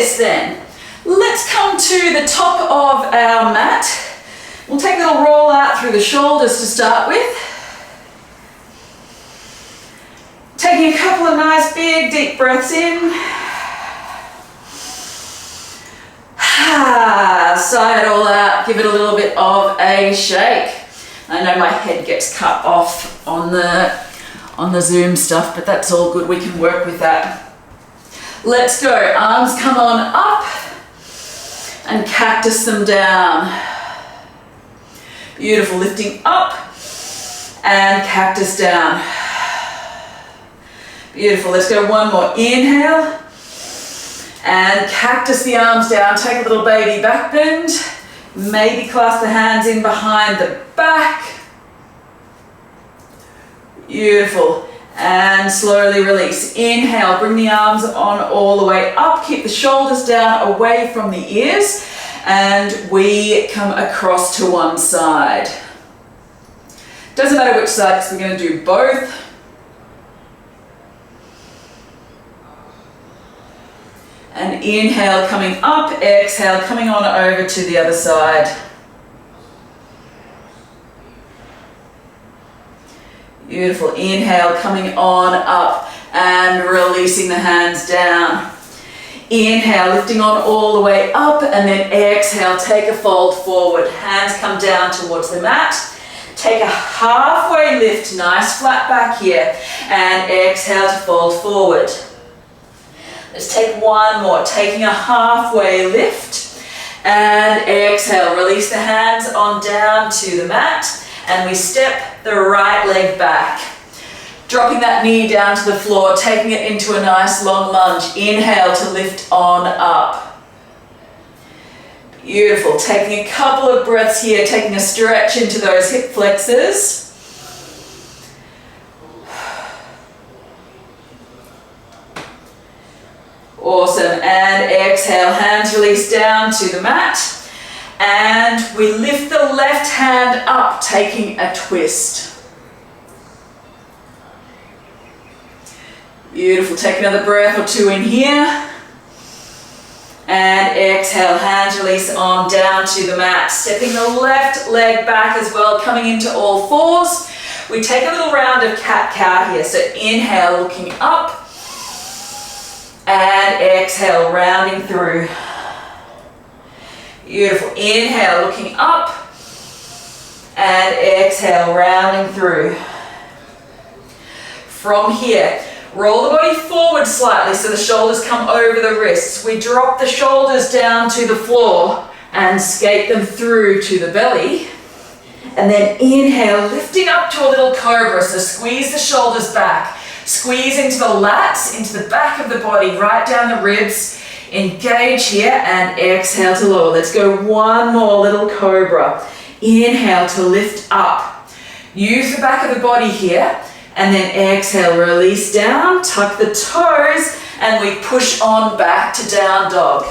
this then. Let's come to the top of our mat. We'll take a little roll out through the shoulders to start with. Taking a couple of nice big deep breaths in. Sigh it all out, give it a little bit of a shake. I know my head gets cut off on the Zoom stuff, but that's all good, we can work with that. Let's go, arms come on up and cactus them down. Beautiful, lifting up and cactus down. Beautiful, let's go one more. Inhale and cactus the arms down. Take a little baby back bend. Maybe clasp the hands in behind the back. Beautiful. And slowly release. Inhale, bring the arms on all the way up. Keep the shoulders down away from the ears. And we come across to one side. Doesn't matter which side, because we're going to do both. And inhale, coming up. Exhale, coming on over to the other side. Beautiful. Inhale, coming on up and releasing the hands down. Inhale, lifting on all the way up, and then exhale, take a fold forward. Hands come down towards the mat. Take a halfway lift, nice flat back here, and exhale to fold forward. Let's take one more, taking a halfway lift, and exhale, release the hands on down to the mat, and we step the right leg back. Dropping that knee down to the floor, taking it into a nice long lunge. Inhale to lift on up. Beautiful. Taking a couple of breaths here, taking a stretch into those hip flexors. Awesome. And exhale, hands release down to the mat. And we lift the left hand up, taking a twist. Beautiful. Take another breath or two in here. And exhale, hands release on down to the mat. Stepping the left leg back as well, coming into all fours. We take a little round of cat-cow here. So inhale, looking up. And exhale, rounding through. Beautiful. Inhale, looking up. And exhale, rounding through. From here, roll the body forward slightly so the shoulders come over the wrists. We drop the shoulders down to the floor and skate them through to the belly. And then inhale, lifting up to a little cobra. So squeeze the shoulders back. Squeeze into the lats, into the back of the body, right down the ribs. Engage here and exhale to lower. Let's go one more little cobra. Inhale to lift up. Use the back of the body here. And then exhale, release down, tuck the toes, and we push on back to down dog.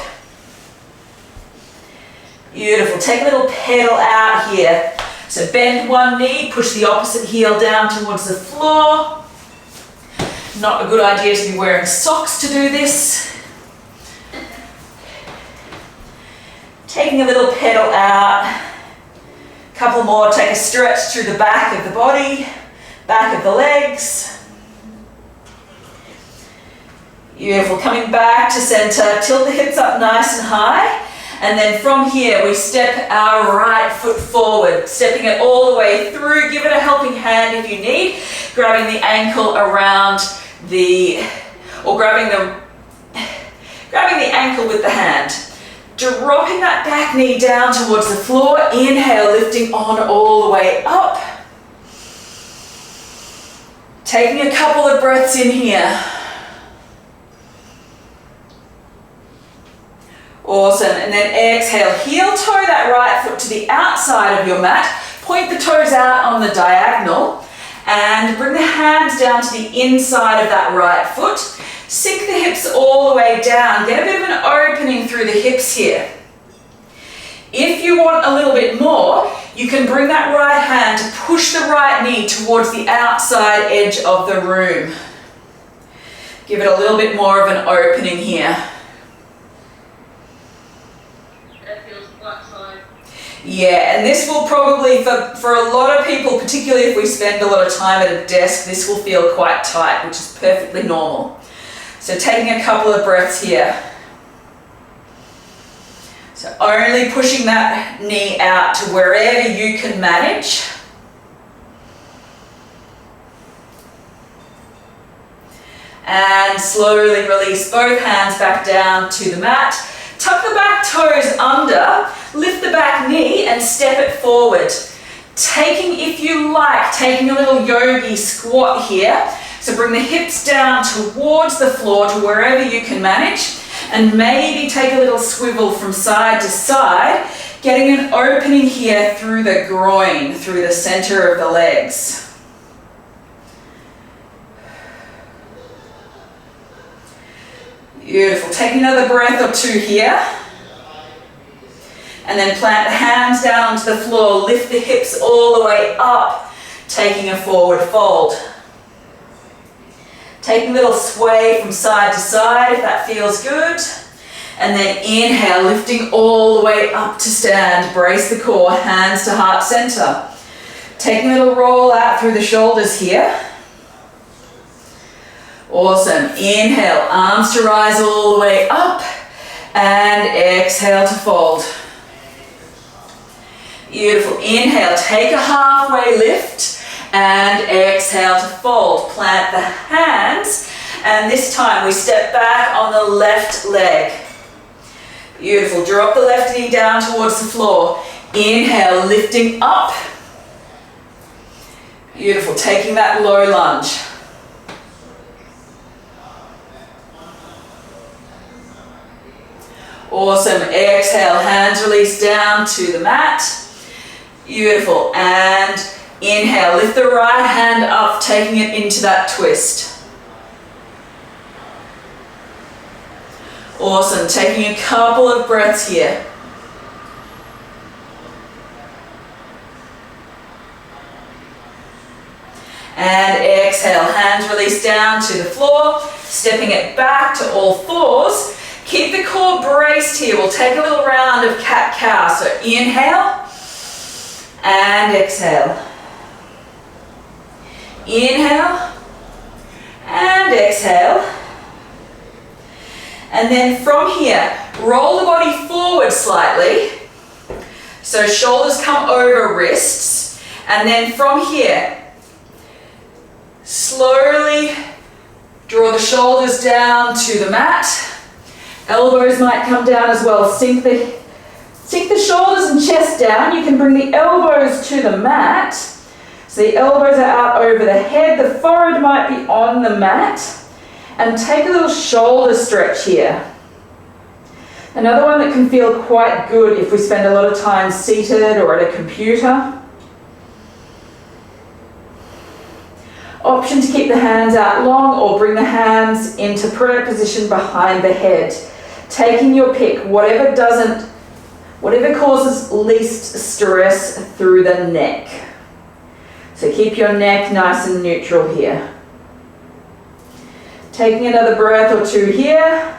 Beautiful. Take a little pedal out here. So bend one knee, push the opposite heel down towards the floor. Not a good idea to be wearing socks to do this. Taking a little pedal out. Couple more, take a stretch through the back of the body. Back of the legs. Beautiful. Coming back to center. Tilt the hips up nice and high. And then from here, we step our right foot forward. Stepping it all the way through. Give it a helping hand if you need. Grabbing the ankle around the, or grabbing the ankle with the hand. Dropping that back knee down towards the floor. Inhale, lifting on all the way up. Taking a couple of breaths in here. Awesome. And then exhale, heel toe that right foot to the outside of your mat. Point the toes out on the diagonal and bring the hands down to the inside of that right foot. Sink the hips all the way down. Get a bit of an opening through the hips here. If you want a little bit more, you can bring that right hand to push the right knee towards the outside edge of the room. Give it a little bit more of an opening here. Yeah, and this will probably, for a lot of people, particularly if we spend a lot of time at a desk, this will feel quite tight, which is perfectly normal. So taking a couple of breaths here. So only pushing that knee out to wherever you can manage. And slowly release both hands back down to the mat. Tuck the back toes under, lift the back knee and step it forward. Taking, if you like, taking a little yogi squat here. So bring the hips down towards the floor to wherever you can manage, and maybe take a little swivel from side to side, getting an opening here through the groin, through the center of the legs. Beautiful. Take another breath or two here. And then plant the hands down onto the floor, lift the hips all the way up, taking a forward fold. Take a little sway from side to side if that feels good. And then inhale, lifting all the way up to stand. Brace the core, hands to heart center. Taking a little roll out through the shoulders here. Awesome. Inhale, arms to rise all the way up. And exhale to fold. Beautiful. Inhale, take a halfway lift. And exhale to fold. Plant the hands. And this time we step back on the left leg. Beautiful. Drop the left knee down towards the floor. Inhale, lifting up. Beautiful. Taking that low lunge. Awesome. Exhale, hands release down to the mat. Beautiful. And inhale, lift the right hand up, taking it into that twist. Awesome. Taking a couple of breaths here. And exhale, hands release down to the floor, stepping it back to all fours. Keep the core braced here. We'll take a little round of cat-cow. So inhale and exhale. Inhale and exhale. And then from here, roll the body forward slightly. So shoulders come over wrists. And then from here, slowly draw the shoulders down to the mat. Elbows might come down as well. Sink the shoulders and chest down. You can bring the elbows to the mat. So the elbows are out over the head. The forehead might be on the mat. And take a little shoulder stretch here. Another one that can feel quite good if we spend a lot of time seated or at a computer. Option to keep the hands out long or bring the hands into prayer position behind the head. Taking your pick, whatever causes least stress through the neck. So keep your neck nice and neutral here. Taking another breath or two here.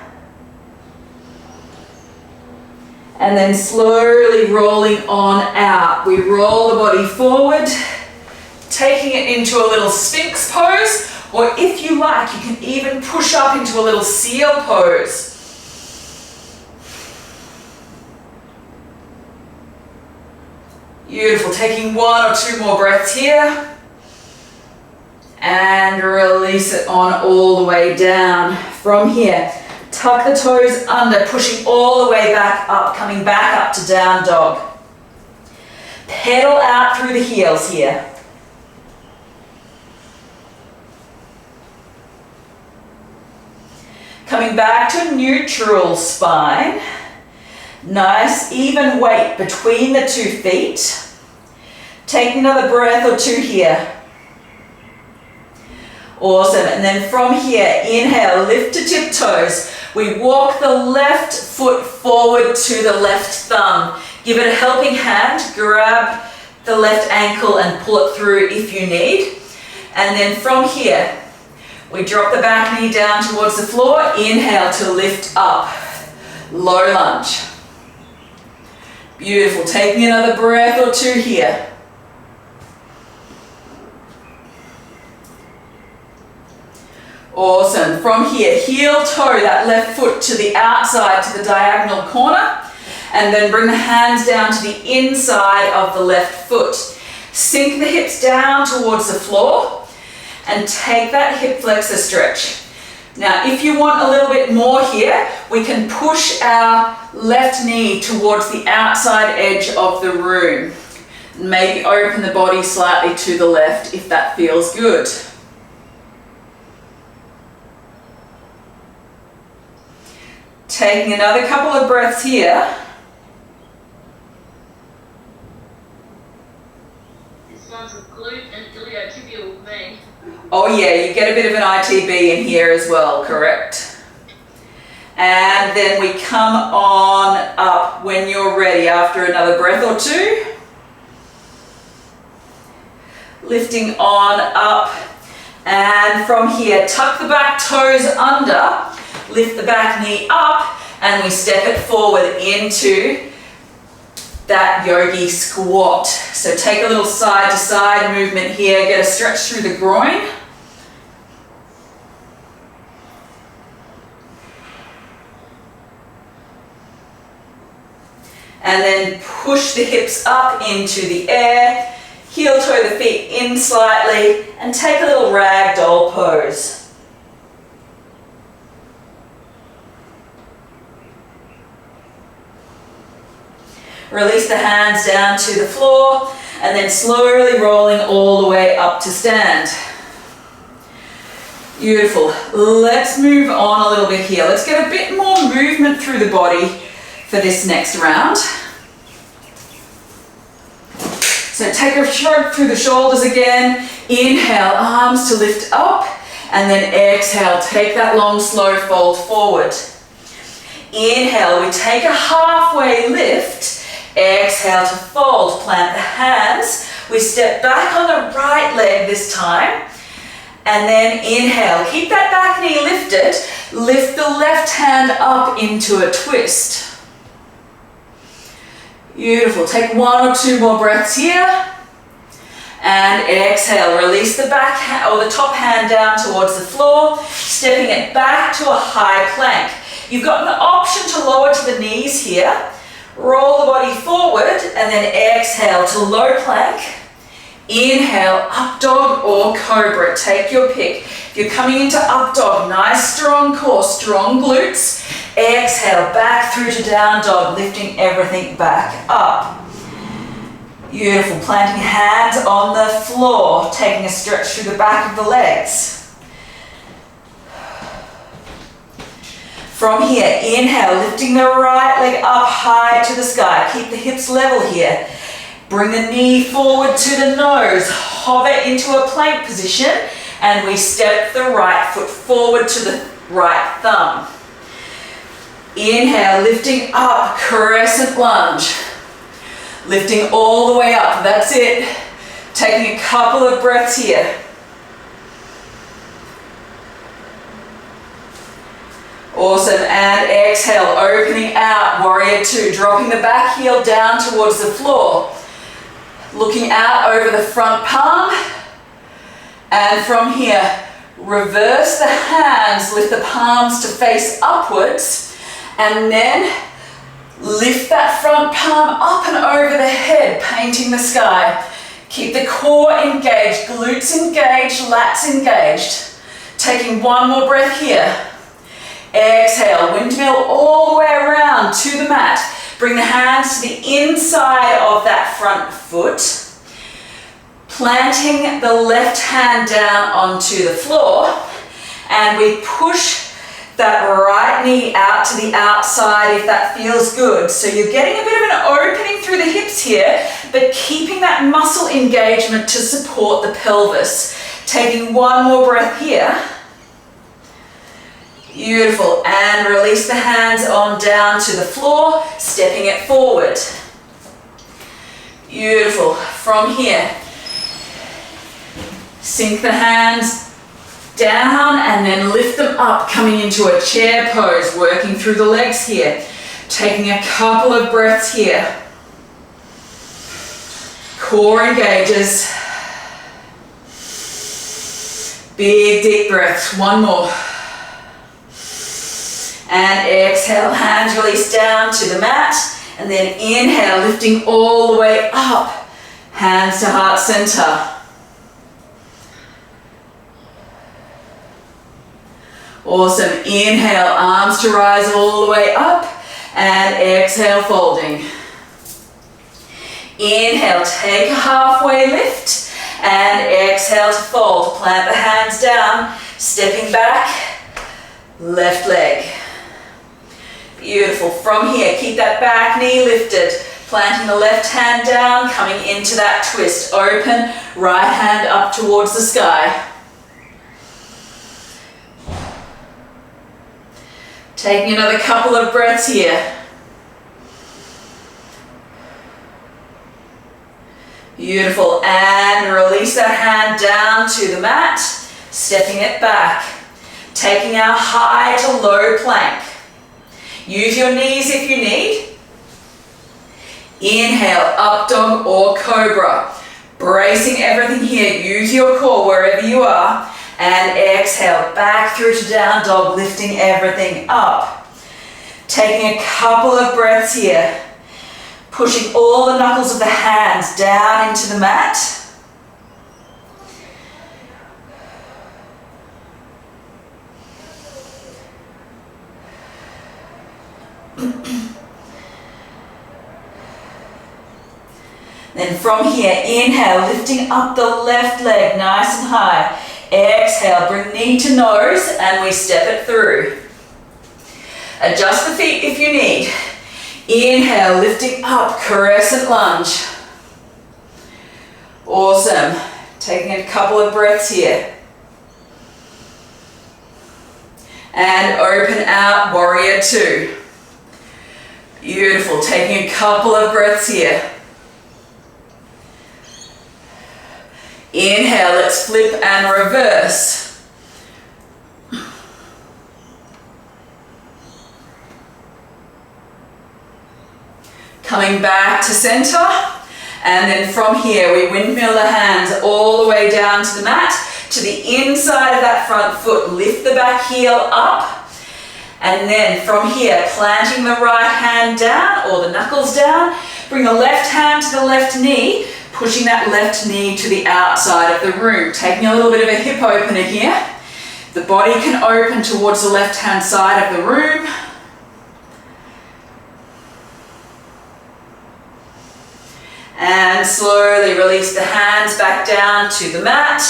And then slowly rolling on out. We roll the body forward, taking it into a little Sphinx pose, or if you like, you can even push up into a little seal pose. Beautiful. Taking one or two more breaths here. And release it on all the way down. From here, tuck the toes under, pushing all the way back up, coming back up to down dog. Pedal out through the heels here. Coming back to a neutral spine. Nice even weight between the 2 feet. Take another breath or two here. Awesome. And then from here, inhale, lift to tiptoes. We walk the left foot forward to the left thumb. Give it a helping hand. Grab the left ankle and pull it through if you need. And then from here, we drop the back knee down towards the floor. Inhale to lift up. Low lunge. Beautiful. Taking another breath or two here. Awesome. From here, heel toe that left foot to the outside, to the diagonal corner, and then bring the hands down to the inside of the left foot. Sink the hips down towards the floor and take that hip flexor stretch. Now, if you want a little bit more here, we can push our left knee towards the outside edge of the room. Maybe open the body slightly to the left if that feels good. Taking another couple of breaths here. This one's a glute and iliotibial with me. Oh yeah, you get a bit of an ITB in here as well, correct? And then we come on up when you're ready after another breath or two. Lifting on up, and from here, tuck the back toes under. Lift the back knee up and we step it forward into that yogi squat. So take a little side to side movement here, get a stretch through the groin. And then push the hips up into the air, heel toe the feet in slightly and take a little ragdoll pose. Release the hands down to the floor and then slowly rolling all the way up to stand. Beautiful. Let's move on a little bit here. Let's get a bit more movement through the body for this next round. So take a shrug through the shoulders again. Inhale, arms to lift up, and then exhale, take that long slow fold forward. Inhale, we take a halfway lift. Exhale to fold, plant the hands. We step back on the right leg this time. And then inhale, keep that back knee lifted. Lift the left hand up into a twist. Beautiful. Take one or two more breaths here. And exhale, release the back hand or the top hand down towards the floor, stepping it back to a high plank. You've got an option to lower to the knees here. Roll the body forward and then exhale to low plank. Inhale, up dog or cobra, take your pick. If you're coming into up dog, nice strong core, strong glutes. Exhale, back through to down dog, lifting everything back up. Beautiful, planting hands on the floor, taking a stretch through the back of the legs. From here, inhale, lifting the right leg up high to the sky. Keep the hips level here. Bring the knee forward to the nose. Hover into a plank position and we step the right foot forward to the right thumb. Inhale, lifting up, crescent lunge. Lifting all the way up, that's it. Taking a couple of breaths here. Awesome, and exhale, opening out, warrior two, dropping the back heel down towards the floor. Looking out over the front palm. And from here, reverse the hands, lift the palms to face upwards. And then lift that front palm up and over the head, painting the sky. Keep the core engaged, glutes engaged, lats engaged. Taking one more breath here. Exhale, windmill all the way around to the mat. Bring the hands to the inside of that front foot. Planting the left hand down onto the floor. And we push that right knee out to the outside if that feels good. So you're getting a bit of an opening through the hips here, but keeping that muscle engagement to support the pelvis. Taking one more breath here. Beautiful, and release the hands on down to the floor, stepping it forward. Beautiful, from here, sink the hands down and then lift them up, coming into a chair pose, working through the legs here. Taking a couple of breaths here. Core engages. Big deep breaths. One more. And exhale, hands release down to the mat. And then inhale, lifting all the way up. Hands to heart center. Awesome. Inhale, arms to rise all the way up. And exhale, folding. Inhale, take a halfway lift. And exhale to fold. Plant the hands down, stepping back, left leg. Beautiful. From here, keep that back knee lifted. Planting the left hand down, coming into that twist. Open, right hand up towards the sky. Taking another couple of breaths here. Beautiful. And release that hand down to the mat, stepping it back. Taking our high to low plank. Use your knees if you need. Inhale, up dog or cobra. Bracing everything here. Use your core wherever you are. And exhale, back through to down dog, lifting everything up. Taking a couple of breaths here. Pushing all the knuckles of the hands down into the mat. Then from here, inhale, lifting up the left leg nice and high. Exhale, bring knee to nose and we step it through. Adjust the feet if you need. Inhale, lifting up, crescent lunge. Awesome. Taking a couple of breaths here. And open out, warrior two. Beautiful. Taking a couple of breaths here. Inhale, let's flip and reverse. Coming back to center, and then from here we windmill the hands all the way down to the mat, to the inside of that front foot. Lift the back heel up, and then from here, planting the right hand down or the knuckles down, bring the left hand to the left knee, pushing that left knee to the outside of the room. Taking a little bit of a hip opener here. The body can open towards the left hand side of the room. And slowly release the hands back down to the mat.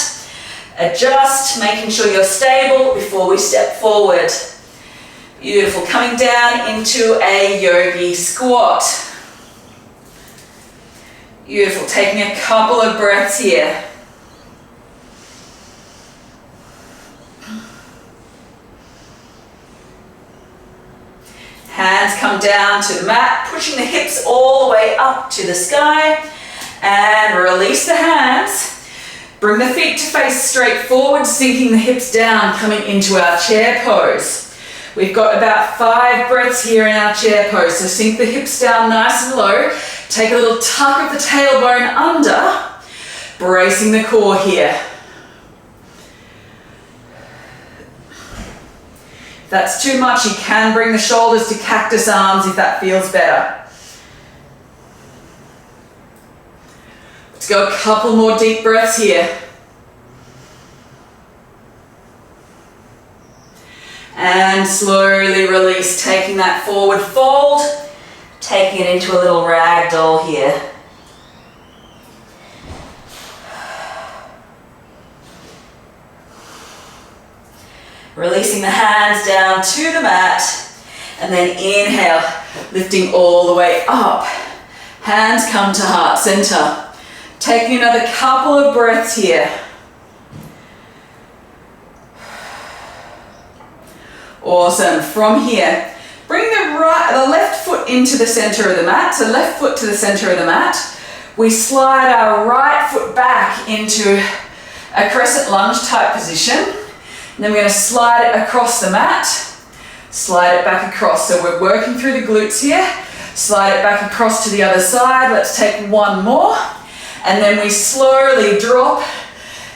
Adjust, making sure you're stable before we step forward. Beautiful. Coming down into a yogi squat. Beautiful. Taking a couple of breaths here. Hands come down to the mat, pushing the hips all the way up to the sky. And release the hands. Bring the feet to face straight forward, sinking the hips down, coming into our chair pose. We've got about 5 breaths here in our chair pose, so sink the hips down nice and low. Take a little tuck of the tailbone under, bracing the core here. If that's too much, you can bring the shoulders to cactus arms if that feels better. Let's go a couple more deep breaths here. And slowly release, taking that forward fold, taking it into a little rag doll here. Releasing the hands down to the mat, and then inhale, lifting all the way up. Hands come to heart center. Taking another couple of breaths here. Awesome. From here, bring the left foot into the center of the mat. So left foot to the center of the mat. We slide our right foot back into a crescent lunge type position. And then we're going to slide it across the mat. Slide it back across. So we're working through the glutes here. Slide it back across to the other side. Let's take one more. And then we slowly drop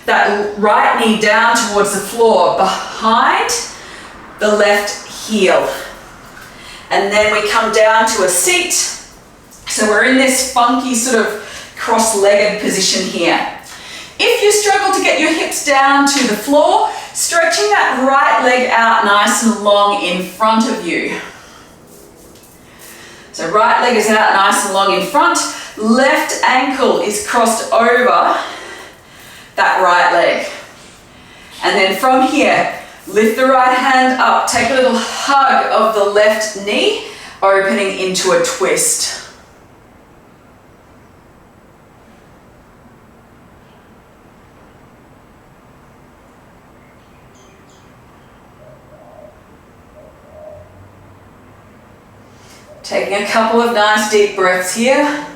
that right knee down towards the floor behind the left heel. And then we come down to a seat. So we're in this funky sort of cross-legged position here. If you struggle to get your hips down to the floor, stretching that right leg out nice and long in front of you. So right leg is out nice and long in front. Left ankle is crossed over that right leg. And then from here, lift the right hand up. Take a little hug of the left knee, opening into a twist. Taking a couple of nice deep breaths here.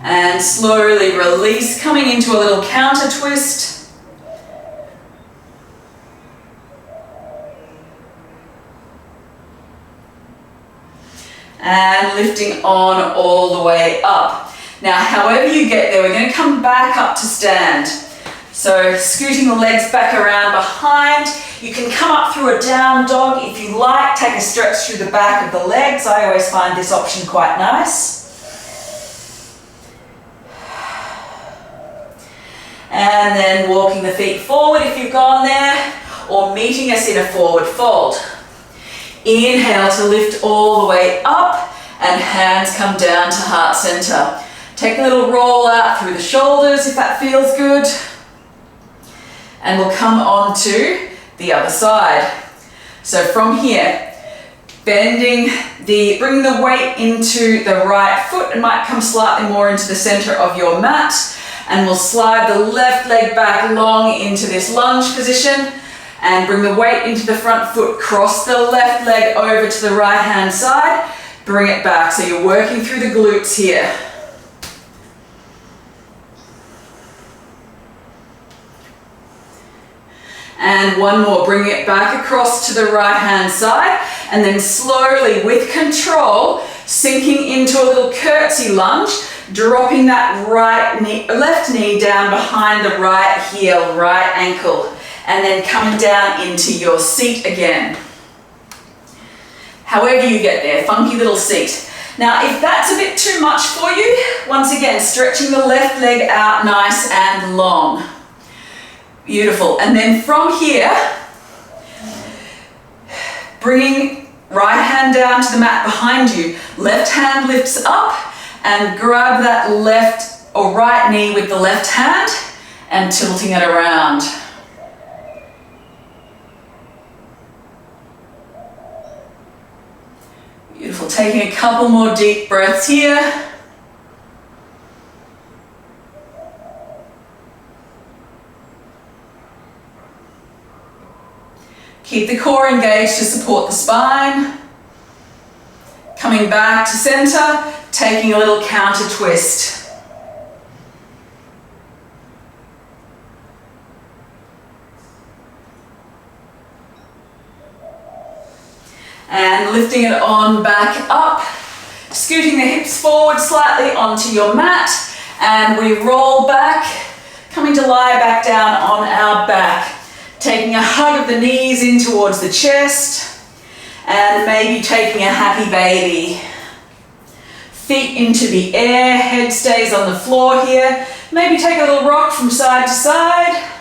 And slowly release, coming into a little counter twist. And lifting on all the way up. Now, however you get there, we're going to come back up to stand. So scooting the legs back around behind. You can come up through a down dog if you like. Take a stretch through the back of the legs. I always find this option quite nice. And then walking the feet forward if you've gone there, or meeting us in a forward fold. Inhale to lift all the way up, and hands come down to heart center. Take a little roll out through the shoulders if that feels good. And we'll come on to the other side. So from here, bringing the weight into the right foot, and might come slightly more into the center of your mat. And we'll slide the left leg back long into this lunge position and bring the weight into the front foot. Cross the left leg over to the right hand side. Bring it back. So you're working through the glutes here. And one more. Bring it back across to the right hand side. And then slowly, with control, sinking into a little curtsy lunge. Dropping that left knee down behind the right heel, right ankle, and then coming down into your seat again. However you get there, funky little seat. Now, if that's a bit too much for you, once again, stretching the left leg out nice and long. Beautiful. And then from here, bringing right hand down to the mat behind you, left hand lifts up, and grab that left or right knee with the left hand and tilting it around. Beautiful. Taking a couple more deep breaths here. Keep the core engaged to support the spine. Coming back to center, taking a little counter twist. And lifting it on back up, scooting the hips forward slightly onto your mat, and we roll back, coming to lie back down on our back. Taking a hug of the knees in towards the chest. And maybe taking a happy baby. Feet into the air, head stays on the floor here. Maybe take a little rock from side to side.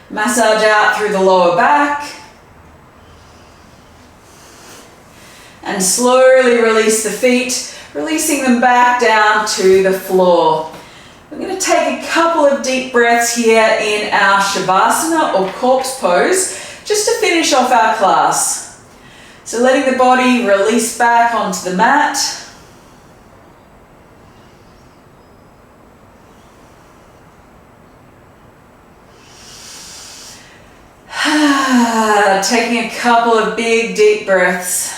Massage out through the lower back. And slowly release the feet, releasing them back down to the floor. We're going to take a couple of deep breaths here in our Shavasana or corpse pose, just to finish off our class. So letting the body release back onto the mat. Taking a couple of big deep breaths.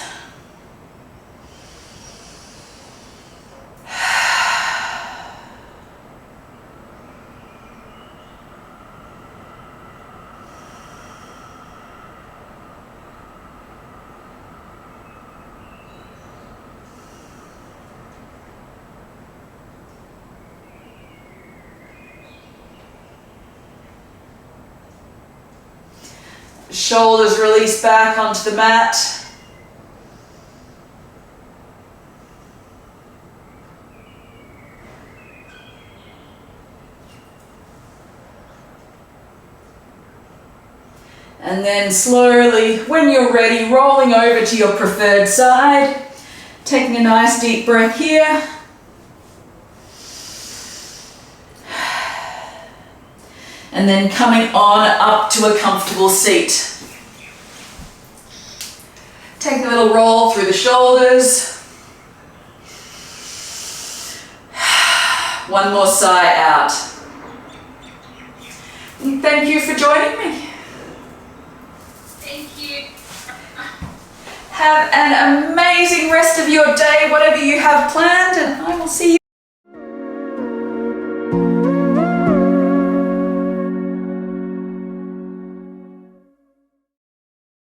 Shoulders release back onto the mat. And then slowly, when you're ready, rolling over to your preferred side. Taking a nice deep breath here. And then coming on up to a comfortable seat. Take a little roll through the shoulders. One more sigh out. And thank you for joining me. Thank you. Have an amazing rest of your day, whatever you have planned, and I will see you